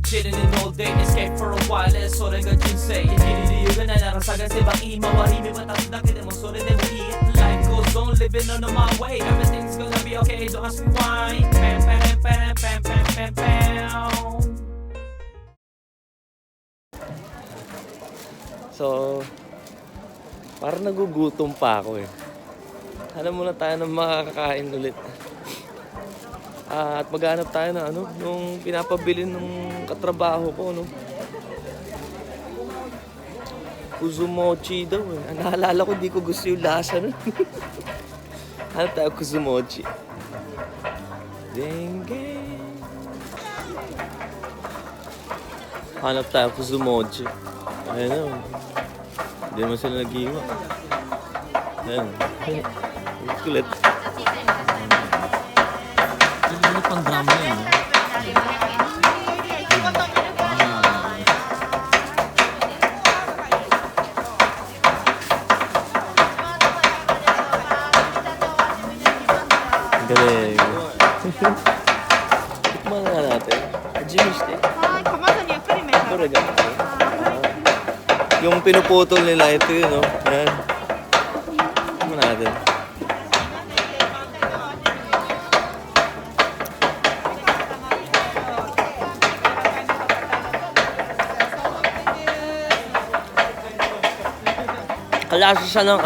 chilling in all day, escape for a while, それが人生生きる理由がないなら探せばいい周り見渡すだけでもそれでもいい Life goes on, living on my way, everything's gonna be okay, don't ask me why. Pam pam pam pam pam pam pam. So, parang nagugutom pa ako eh. Hanap muna tayo ng makakakain ulit. At maghanap tayo na nung pinapabili ng katrabaho ko, no? Kuzumochi daw eh. Naalala ko, di ko gusto yung lasa nun. Hanap tayo Kuzumochi. Dengue. Hanap tayo Kuzumochi. Ayun na. Hindi naman sila nag-iwa. Ayan. Kulit. Ano pang drama yun? Galing. Tikman nga natin. Ajimishite. Doraga. Yung pinuputol nila, ito yun, no? Ayan. Tikman natin. Kalasa siya ng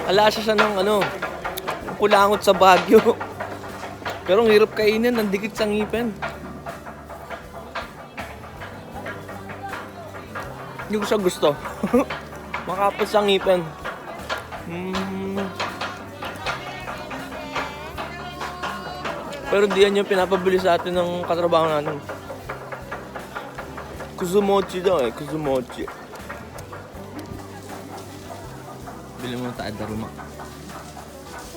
Kalasa siya ng kulangot sa Baguio. Pero ang hirap kainin, nandikit sa ngipin. Hindi ko siya gusto. Makapal sa ngipin. Pero di yan yung pinapabili sa atin ng katrabaho natin. Kuzumochi daw eh, Kuzumochi. Bili mo tayo daruma.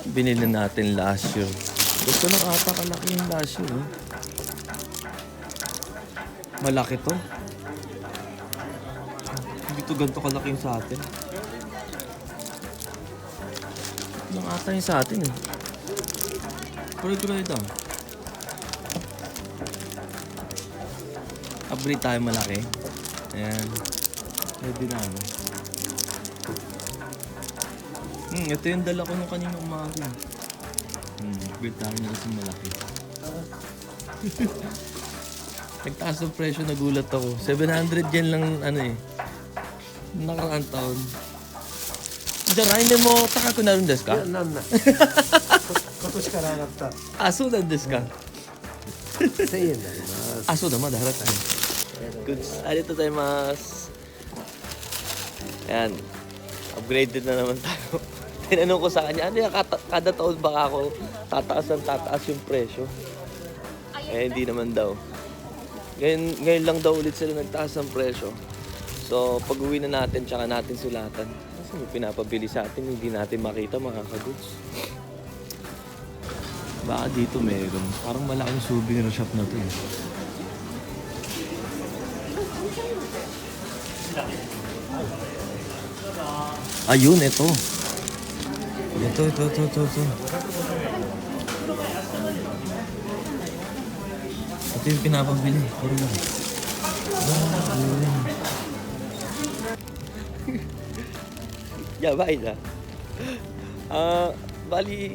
Binili natin last year. Gusto lang ata kalaki yung last year. Malaki to. Hindi to ganito kalaki yung sa atin. Lang ata yung sa atin eh. Puro-puro ito. Upgrade tayo malaki. Ayan. Pwede na ito yung dala ko nung kanina umaga. Upgrade tayo na kasi malaki. Nagtaas ng presyo, nagulat ako. 700 yen lang nakaraang taon. Hindi mo takaku naru desu ka? Nan na. 今年から上がった。そうなんですか。1000円になります。そうだ、まだ払ってない。Goods. ありがとうございます。Ayan. Upgraded na naman tayo. Tinanong ko sa kanya, kada taon baka ako tataas yung presyo? Hindi naman daw. Ngayon lang daw ulit sila nagtaas ng presyo. So, pag uwi na natin, tsaka natin sulatan. Kasi may pinapabili sa atin, hindi natin makita mga ka-goods. Baka dito meron. Parang malaking souvenir shop na to eh. Ayun, ito. Ito. Ito yung pinapabili. Puro lang. Yabay na. Bali,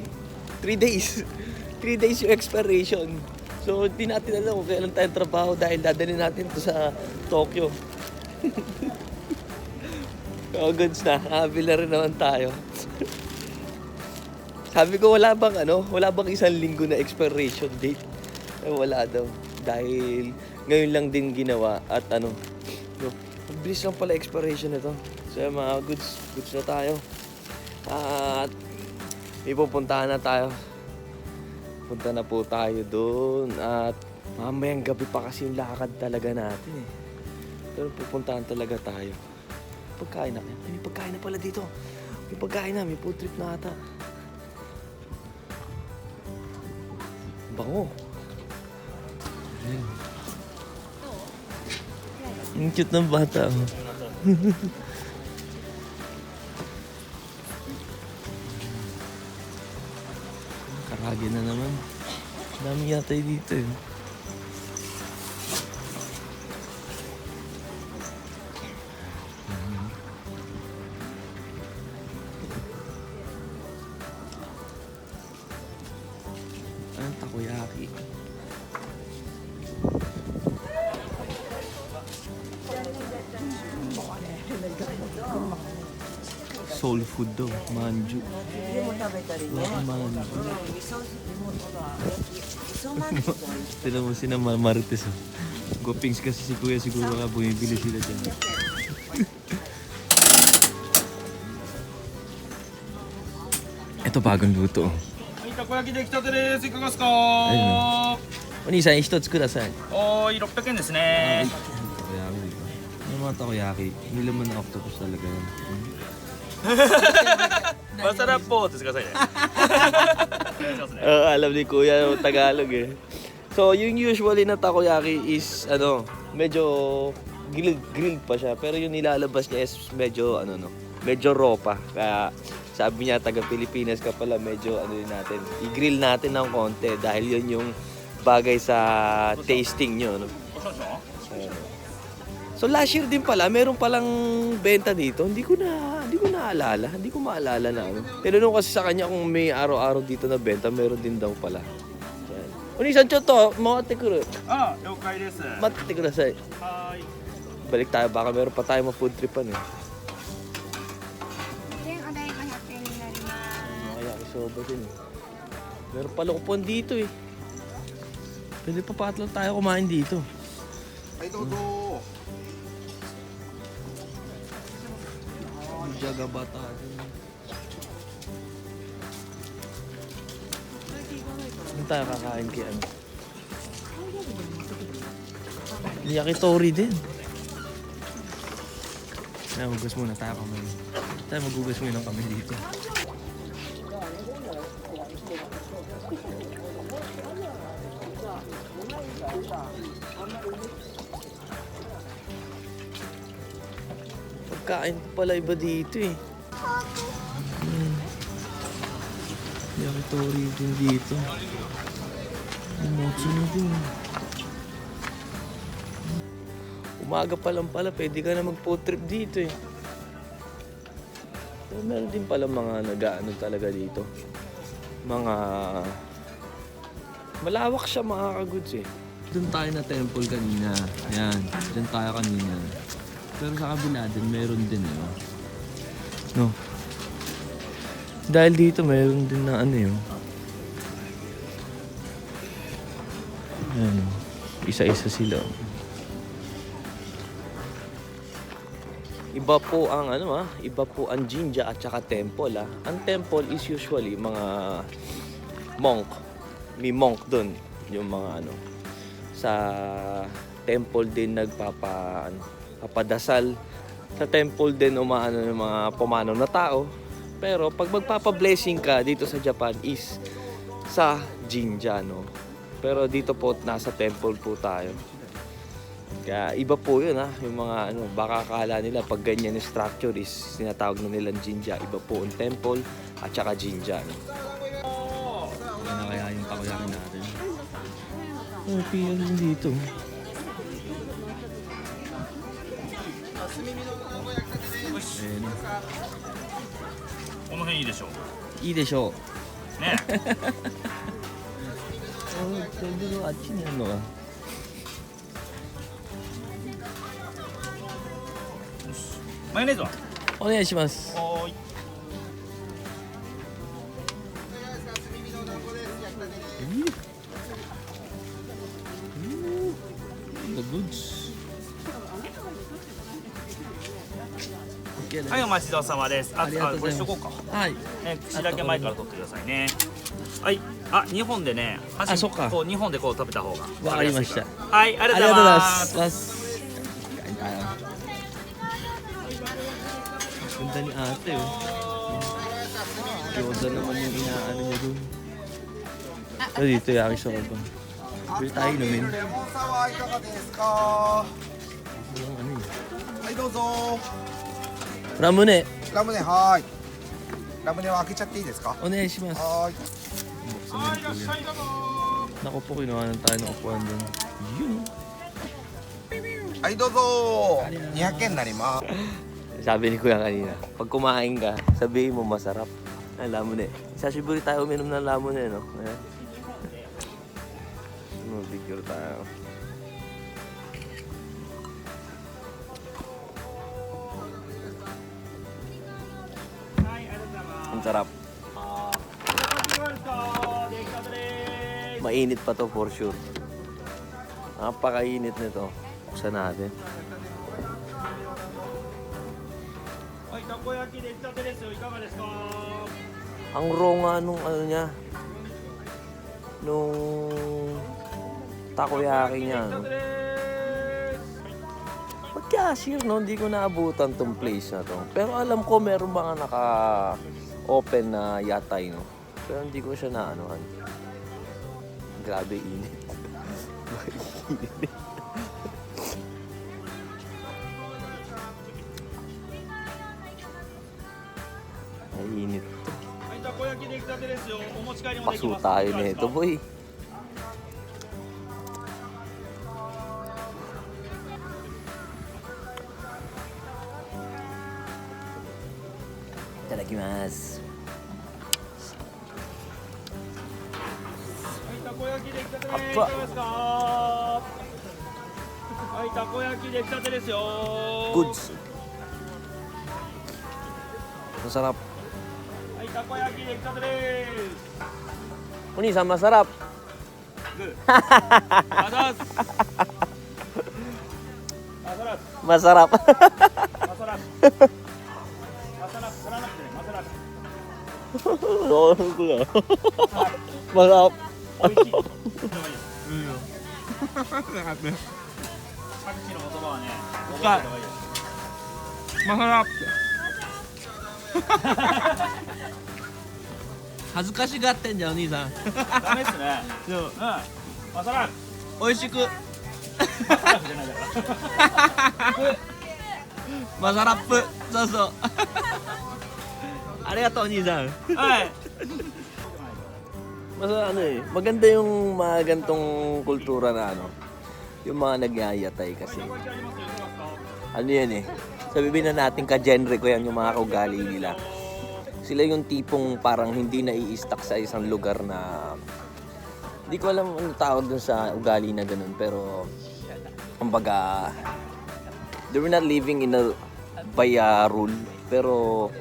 3 days. 3 days yung expiration. So, hindi natin alam kung kailan tayong trabaho dahil dadalhin natin to sa Tokyo. Goods na. Nakabili na rin naman tayo. Sabi ko, wala bang 1 linggo na expiration date? Wala daw. Dahil ngayon lang din ginawa at mabilis lang pala expiration nito. So, mga goods na tayo. At may pupuntahan na tayo. Punta na po tayo doon at mamayang gabi pa kasi yung lakad talaga natin eh. Pero pupuntahan talaga tayo. Pagkain na. May pagkain na pala dito. May pagkain na. May food trip na ata. Bango. Ang cute ng bata. Karage na naman. Dami yata dito eh. takoyaki. Soul food daw, manju. Manju. Tignan mo sila Marites. Oh. Gopings kasi si Kuya siguro ka bumibili sila dyan. Ito bagong luto. たこ焼き出来たてです。いかがですか。お兄さん一つください。おーい、600円ですね。 Takoyaki, di ba? Yung mga takoyaki, nilaman ng octopus talaga yan. Masarap po. Tapos kasay ne. Alam ni Kuya yung Tagalog eh. So, yung usually na takoyaki is, medyo grilled pa siya. Pero yung nilalabas niya is medyo, medyo raw pa. Kaya, sabi niya, taga Pilipinas ka pala, medyo, din natin, i-grill natin ng konti dahil yun yung bagay sa tasting nyo, no? So, last year din pala, meron palang benta dito. Hindi ko maalala na ano. Tinanong kasi sa kanya kung may araw-araw dito na benta, meron din daw pala. Onisan, choto, mawate kuru. Ah, 了解です。 Matte kudasai. はーい。 Balik tayo, baka meron pa tayo ma-food tripan eh. お代が100円になります。 Kaya kisoba din eh. Meron pala kupon dito eh. Pwede pa patlo tayo kumain dito. Ay, todo. Jaga bata din. Saan tayo kakain kay ano? Yakitori din. Ay, magugas muna tayo kamay. Tayo magugas muna kami dito. Pagkain pala iba dito eh. Yakitori din dito. Mochi na din. Umaga pa lang pala, pwede ka na mag-food trip dito eh. Pero meron din pala mga nag-ano talaga dito. Mga... Malawak siya mga kaguds eh. Doon tayo na temple kanina. Ayan, doon tayo kanina. Pero sa kabila din, meron din eh. No? Dahil dito, meron din na ano yun. Ayan, isa-isa sila. Iba po ang iba po ang jinja at saka temple ah. Ang temple is usually mga monk. May monk doon, yung mga sa temple din papadasal. Sa temple din umaano ng mga pumanaw na tao. Pero pag magpapa-blessing ka dito sa Japan is sa jinja, no. Pero dito po nasa temple po tayo. Kaya iba po yun ha, yung mga baka akala nila pag ganyan yung structure is sinatawag na nilang jinja. Iba po ang temple at saka jinja. No? Yan na kaya yung takoyaki natin. Oh, pila din dito. Ayan. この辺いいでしょう。いいでしょう。ね。pwede no, at chin yan no. マヨネーズは。お願いします。はーい。The goods. Okay, はい、お待ちどうさまです。あ、ありがとうございますこれしとこうか。はい。ね、口だけ前から取ってくださいね。はい。あ、2本でね、あそっかこう2本でこう食べた方が。わかりました。はい、ありがとうございます。 Kain tayo. Ganda ni ate oh. Gyoza naman yung inaano niya dun. So dito yakisoba. Bili tayo inumin. レモンサワーいかがですか。Yung ano eh. はいどうぞ。 Ramune, ラムネはーい。ラムネは開けちゃっていいですか。 お願いします。はーい。 Buksan na yung kuya. Naku po, kinuha na tayo ng upuan dun. Yun. はいどうぞ。200円になります。 Sabi ni Kuya kanina, pag kumain ka, sabihin mo masarap. Ang lamune. Sashiburi tayo uminom ng lamune, no? Ayan. Picture tayo. Ang sarap. Mainit pa to for sure. Napakainit nito. Buksan natin. Ang raw nga nung ano niya. Nung takoyaki niya. No? Pag-cashier, no? Hindi ko naabutan tong place na to. Pero alam ko meron mga naka-open na yatay, no? Pero hindi ko siya naanohan. Grabe init. Init. Ay, init to. Paso tayo nito, boy. Itadakimasu. Apa? Goods. Masarap. Oni-san, masarap. Masarap. Masarap. Masarap. 恥ずかしがってんじゃんお兄さん。ダメっすね。そううん。マサラ。美味しく。マサラップ。そうそう。ありがとうお兄さん。はい。 Mas ano eh, maganda yung mga gantong kultura na ano, yung mga nagyayatay kasi. Ano yan eh, sabihin na natin ka-genre ko yan yung mga kaugali nila. Sila yung tipong parang hindi nai-stuck sa isang lugar na, hindi ko alam ano tawag dun sa ugali na ganun, pero kumbaga, they're not living in a by a rule, pero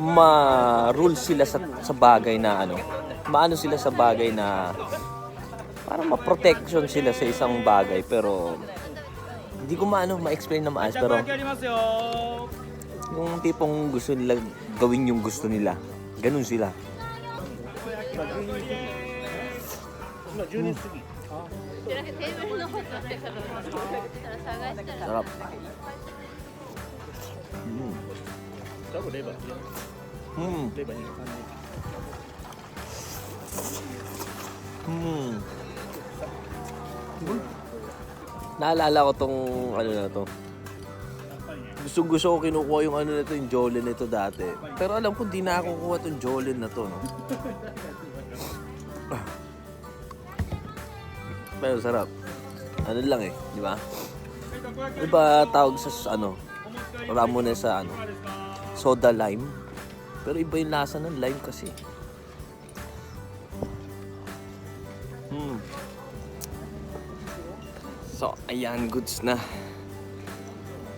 ma-rule sila sa bagay na ano, maano sila sa bagay na parang ma-protection sila sa isang bagay, pero hindi ko ma-explain na maayos, pero yung tipong gusto nila gawin yung gusto nila, ganun sila. Sarap. Naalala ko tong ano na to. Gusto ko kinukuha yung ano na to, yung Jolin nito dati. Pero alam ko di na ako kukuha tong Jolin na to, no. Pero sarap. Ano lang eh, di ba? Iba tawag sa ano, Ramones sa ano, soda lime. Pero iba yung lasa ng lime kasi. So, ayan, goods na.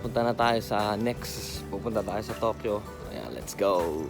Punta na tayo sa next. Pupunta tayo sa Tokyo. Ayan, let's go.